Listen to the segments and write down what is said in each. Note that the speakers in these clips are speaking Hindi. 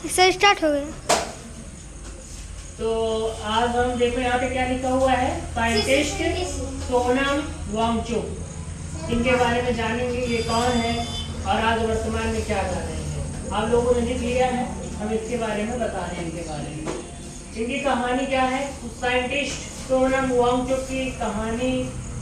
सर स्टार्ट हो गया। तो आज हम देखो यहाँ पे क्या लिखा हुआ है, साइंटिस्ट सोनम वांगचुक, इनके बारे में जानेंगे ये कौन है और आज वर्तमान में क्या कर रहे हैं। आप लोगों ने लिख लिया है, हम इसके बारे में बता रहे हैं। इनके बारे में इनकी कहानी क्या है। साइंटिस्ट सोनम वांगचुक की कहानी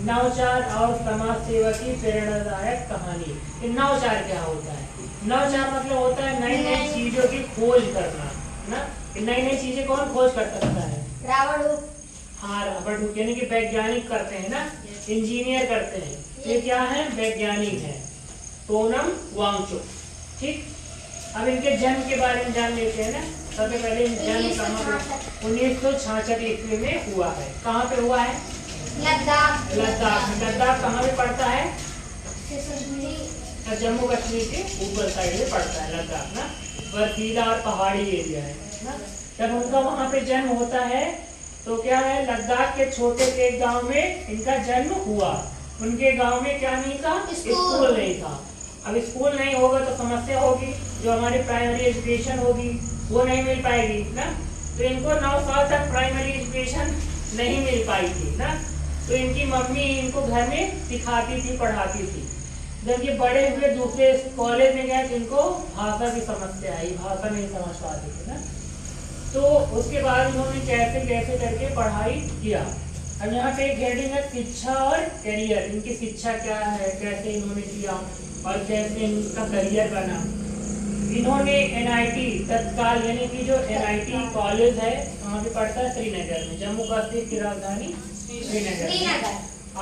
नवाचार और समाज सेवा की प्रेरणादायक कहानी। नवाचार क्या होता है? नवाचार मतलब होता है नई नई चीजों की खोज करना ना। नई नई चीजें कौन खोज कर सकता है? रावण। हाँ, रावण यानी कि वैज्ञानिक करते हैं ना, इंजीनियर करते हैं। ये क्या है? वैज्ञानिक है सोनम वांगचुक। ठीक, अब इनके जन्म के बारे में जान लेते हैं ना। सबसे पहले जन्म कहाँ? 1966 ईस्वी में हुआ है। कहाँ पे हुआ है? लद्दाख। लद्दाख। लद्दाख कहाँ पे पड़ता है? जम्मू कश्मीर के ऊपर साइड में पड़ता है लद्दाख ना, बर्फीला और पहाड़ी एरिया है ना। जब उनका वहाँ पे जन्म होता है तो क्या है, लद्दाख के छोटे से एक गांव में इनका जन्म हुआ। उनके गांव में क्या नहीं था? स्कूल नहीं था। अब स्कूल नहीं होगा तो समस्या होगी, जो हमारी प्राइमरी एजुकेशन होगी वो नहीं मिल पाएगी ना। तो इनको 9 साल तक प्राइमरी एजुकेशन नहीं मिल पाई थी ना। तो इनकी मम्मी इनको घर में सिखाती थी, पढ़ाती थी। जब ये बड़े हुए दूसरे कॉलेज में गए तो इनको भाषा की समस्या आई, भाषा नहीं समझ पाते थे ना। तो उसके बाद इन्होंने कैसे कैसे करके पढ़ाई किया। अब यहाँ पे एक हेडिंग है शिक्षा और करियर। इनकी शिक्षा क्या है, कैसे इन्होंने किया और कैसे इनका करियर बना। इन्होंने NIT तत्काल यानी कि जो NIT कॉलेज है वहाँ पे पढ़ता है श्रीनगर में, जम्मू कश्मीर की राजधानी श्रीनगर।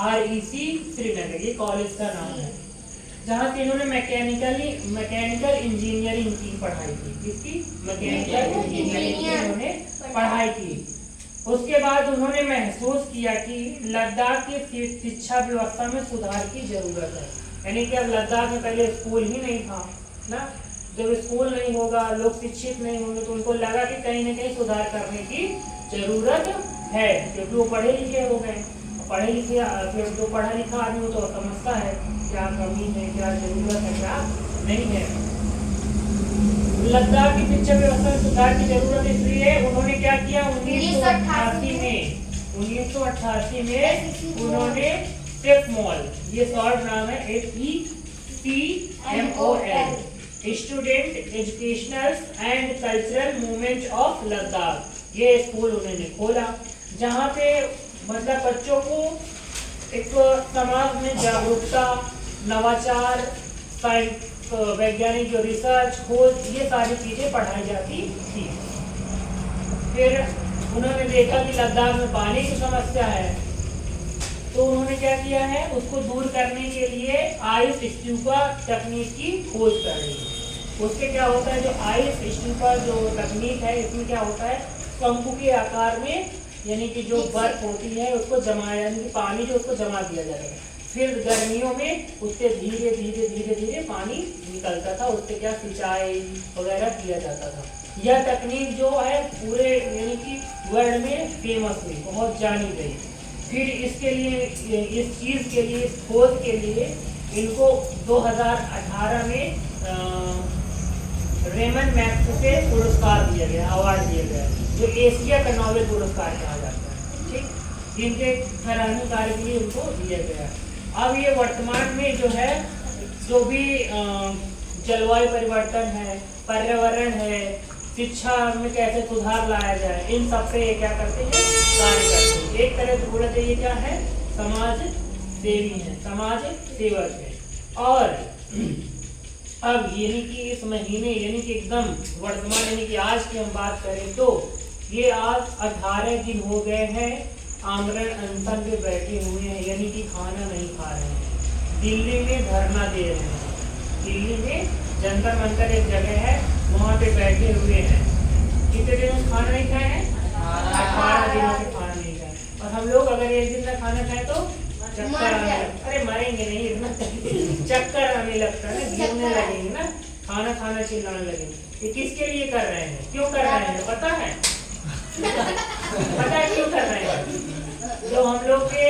REC श्रीनगर ये कॉलेज का नाम है, जहाँ से इन्होंने मैकेनिकल इंजीनियरिंग की पढ़ाई की। किसकी? मैकेनिकल इंजीनियरिंग की इन्होंने पढ़ाई की। उसके बाद उन्होंने महसूस किया कि लद्दाख की शिक्षा व्यवस्था में सुधार की जरूरत है। यानी कि अब लद्दाख में पहले स्कूल ही नहीं था ना। जब स्कूल नहीं होगा, लोग शिक्षित नहीं होंगे, तो उनको लगा कि कहीं ना कहीं सुधार करने की जरूरत है, क्योंकि वो पढ़े लिखे हो गए। पढ़े लिखे फिर जो पढ़ा लिखा आदमी तो समझता है क्या कमी है, क्या जरूरत है, क्या नहीं है। लद्दाख की शिक्षा व्यवस्था में सुधार की जरूरत इसलिए उन्होंने क्या किया, 1988 में उन्होंने SEPMOL, ये शॉर्ट नाम है, SEPMOL, student educational and cultural movement of Ladakh, ये स्कूल उन्होंने खोला, जहाँ पे मतलब बच्चों को एक समाज में जागरूकता, नवाचार, वैज्ञानिक जो रिसर्च, खोज, ये सारी चीजें पढ़ाई जाती थी। फिर उन्होंने देखा कि लद्दाख में पानी की समस्या है, तो उन्होंने क्या किया है, उसको दूर करने के लिए आइस स्टूपा तकनीक की खोज कर रही है। उसके क्या होता है, जो आइस स्टूपा जो तकनीक है, इसमें क्या होता है, शंकु के आकार में यानी कि जो बर्फ होती है उसको जमा, यानी कि पानी जो उसको जमा दिया जाएगा। फिर गर्मियों में उससे धीरे धीरे धीरे धीरे पानी निकलता था, उससे क्या सिंचाई वगैरह किया जाता था। यह तकनीक जो है पूरे यानी कि वर्ल्ड में फेमस हुई, बहुत जानी गई। फिर इसके लिए, इस चीज़ के लिए, इस खोज के लिए इनको 2018 में रेमन मैग्सेसे पुरस्कार दिया गया, अवार्ड दिया गया, जो एशिया का नोबेल पुरस्कार कहा जाता है। ठीक, इनके सराहनीय कार्य के लिए उनको दिया गया। अब ये वर्तमान में जो है, जो भी जलवायु परिवर्तन है, पर्यावरण है, शिक्षा में कैसे सुधार लाया जाए, इन सब पे ये क्या करते हैं, कार्य करते हैं। एक तरह से बोला जाए क्या है, समाज सेवी है, समाज सेवक है। और अब यानी कि इस महीने यानी कि एकदम वर्तमान यानी कि आज की हम बात करें तो ये आज 18 दिन हो गए हैं आमरण अनशन पे बैठे हुए हैं, यानी कि खाना नहीं खा रहे हैं। दिल्ली में धरना दे रहे हैं। दिल्ली में जंतर मंतर एक जगह है, वहाँ पे बैठे हुए हैं। कितने दिनों से खाना नहीं खाए हैं? 18 दिनों से खाना नहीं खाए। और हम लोग अगर एक दिन का खाना खाए तो चक्कर आने लगता, अरे मरेंगे नहीं, इतना चक्कर आने लगता है, गिरने लगेंगे ना, खाना खाना चिल्लाने लगेंगे। ये किसके लिए कर रहे हैं, क्यों कर रहे हैं, पता है? पता है क्यों कर रहे हैं? जो हम लोग के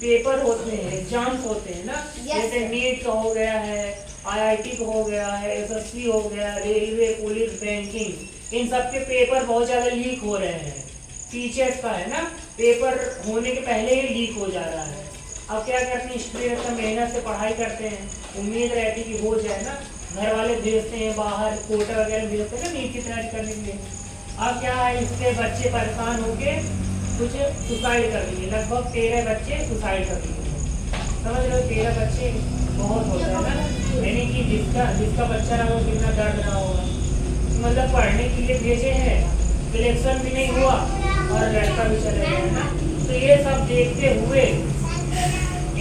पेपर होते हैं, एग्जाम्स होते हैं ना, जैसे नीट का हो गया है, IIT हो गया है, SSC हो गया, रेलवे, पुलिस, बैंकिंग, इन सब के पेपर बहुत ज़्यादा लीक हो रहे हैं। टीचर्स का है ना, पेपर होने के पहले ही लीक हो जा रहा है। अब क्या करते हैं, स्टूडेंट सब मेहनत से पढ़ाई करते हैं, उम्मीद रहती कि हो जाए ना, घर वाले भेजते हैं बाहर, कोटा वगैरह भेजते हैं ना नीट की तैयारी करने के लिए। अब क्या है, इसके बच्चे परेशान होके कुछ सुसाइड कर दिए, लगभग 13 बच्चे सुसाइड कर दिए। समझ रहे हो, 13 बच्चे बहुत होता है ना, यानी कि जिसका बच्चा रहा वो कितना दर्द रहा होगा। मतलब पढ़ने के लिए भेजे हैं, सिलेक्शन भी नहीं हुआ और लड़का भी चले गया है ना। तो ये सब देखते हुए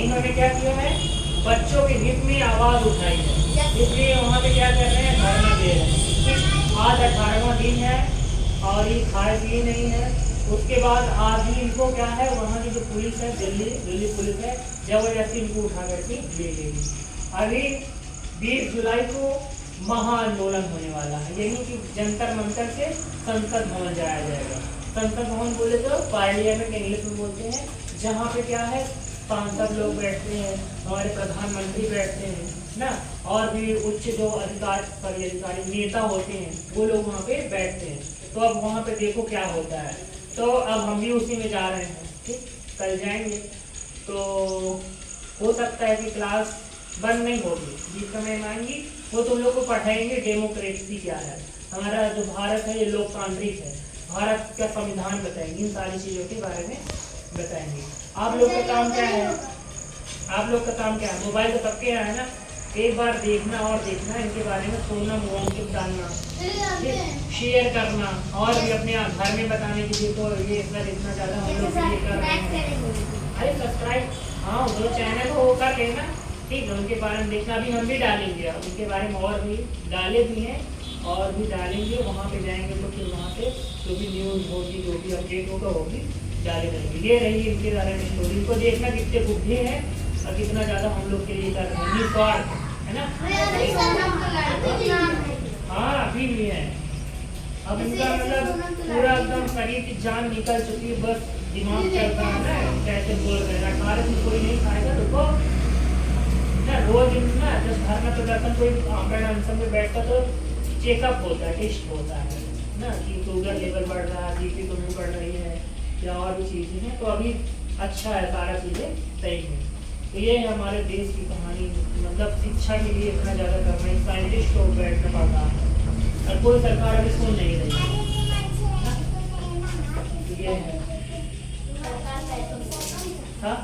इन्होंने क्या किया है, बच्चों के हित में आवाज उठाई है, इसलिए वहाँ पे क्या कर रहे हैं, धरना दे रहे हैं। आज 18वां दिन है और ये खाए पिए नहीं है। उसके बाद आज ही इनको क्या है, वहाँ की जो पुलिस है, दिल्ली पुलिस है, जबरदस्ती इनको उठा करके ले गई। अभी 20 जुलाई को महाआंदोलन होने वाला है, यानी कि जंतर मंतर से संसद भवन जाया जाएगा। संसद भवन बोले तो पार्लियामेंट इंग्लिश में बोलते हैं, जहाँ पे क्या है, सांसद लोग बैठते हैं, हमारे प्रधानमंत्री बैठते हैं ना, और भी उच्च जो अधिकारी नेता होते हैं वो लोग वहाँ पे बैठते हैं। तो अब वहाँ पे देखो क्या होता है। तो अब हम भी उसी में जा रहे हैं, ठीक, कल जाएंगे। तो हो सकता है कि क्लास बंद नहीं होगी, जिस समय आएंगी वो तुम लोग को पढ़ाएंगे डेमोक्रेसी क्या है, हमारा जो भारत है ये लोकतांत्रिक है, भारत का संविधान बताएंगे, इन सारी चीज़ों के बारे में बताएंगे। आप लोग का काम क्या है, आप लोग का काम क्या है, मोबाइल तो सबके यहाँ है ना, एक बार देखना और देखना, इनके बारे में सुनना, मोबाइल डालना, शेयर करना, और भी अपने घर में बताने की देखो ये इतना ज़्यादा हम लोग ये कर रहे हैं। अरे सब्सक्राइब, हाँ जो चैनल हो कर लेना, ठीक है, उनके बारे में देखना। अभी हम भी डालेंगे, उनके बारे में और भी डाले भी हैं और भी डालेंगे। वहाँ पे जाएंगे तो फिर वहाँ से जो भी न्यूज़ होगी, जो भी अपडेट होगा वो भी डाले रहेंगे। ये रही इनके बारे में स्टोरी, इनको देखना कितने बुद्धि हैं और कितना ज़्यादा हम लोग के लिए कर रहे हैं, निस्वार्थ है ना। हाँ अभी भी है, अब इनका मतलब पूरा एकदम शरीर की जान निकल चुकी है, बस दिमाग चलता है ना, कैसे बोल रहे हैं, 18 दिन कोई नहीं खाएगा रुको ना, रोज ना जब धरना प्रदर्शन कोई आमरण अनशन में बैठता तो चेकअप होता है, टेस्ट होता है ना, कि शुगर लेवल बढ़ रहा है, बीपी तो नहीं बढ़ रही है या और भी चीज़ें हैं। तो अभी अच्छा है, सारा चीज़ें सही है। तो ये है हमारे देश की कहानी, मतलब शिक्षा के लिए इतना ज़्यादा कर रहे हैं, साइंटिस्ट को बैठना पड़ रहा है और कोई सरकार अभी सुन नहीं रही है। तो ये है, हाँ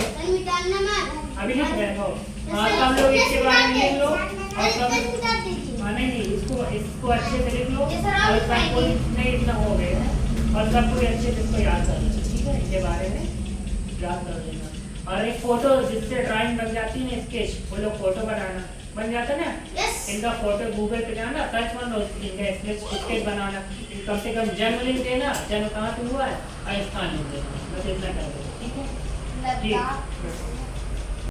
अभी लिख रहे हो, हाँ सब लोग इसके बारे में लिख लो और सब, हाँ नहीं इसको अच्छे से लिख लो और सबको नहीं इतना हो गया है और सबको अच्छे से इसको याद कर लो, ठीक है, इनके बारे में याद कर देना। और एक फोटो जिससे ड्राइंग बन जाती है, स्केच, वो लोग फोटो बनाना बन जाता है ना, इनका फोटो गूगल पे जाना, सर्च मारना, इनका स्केच बनाना, कम से कम जन्म लिख देना, जन्म कहाँ पे हुआ है, स्थान लिख देना, बस इतना कर दो, ठीक है, ठीक।